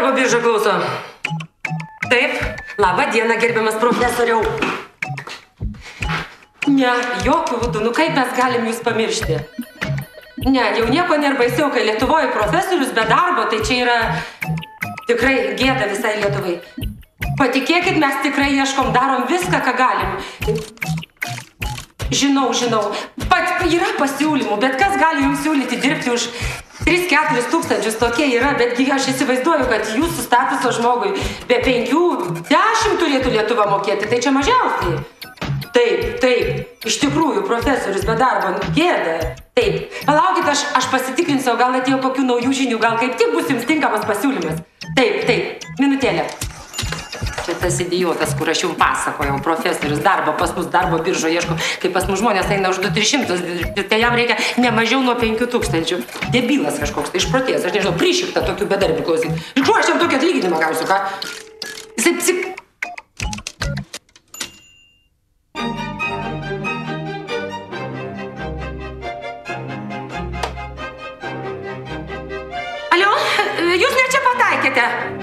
Darbo birža klauso. Taip, labą dieną, gerbiamas profesoriau. Ne, jokių būdų, nu kaip mes galim jūs pamiršti? Ne, jau nieko nėra baisiau, kai Lietuvoje profesorius be darbo, tai čia yra tikrai gėda visai Lietuvai. Patikėkit, mes tikrai ieškom, darom viską, ką galim. Žinau. Pat yra pasiūlymų, bet kas gali jums siūlyti dirbti už 3-4 tūkstančius, tokie yra, betgi aš įsivaizduoju, kad jūsų statuso žmogui be 5-10 turėtų Lietuva mokėti, tai čia mažiausiai. Taip, iš tikrųjų, profesorius be darbo, gėda. Taip, palaukit, aš pasitikrinsiu, gal atėjo kokių naujų žinių, gal kaip tik bus jums tinkamas pasiūlymas. Taip, minutėlė. Čia tas idiotas, kur aš jums pasakojau, profesorius darbo, pas mus darbo biržo ieško, kai pas mus žmonės eina už 200-300, tai jam reikia ne mažiau nuo 5000. Debilas kažkoks, tai išprotėjęs, aš nežinau, prišikta tokių bedarbių klausyt. Ir kuo aš jam tokį atlyginimą gausiu, ką? Jisai Alio, jūs ne čia pataikėte.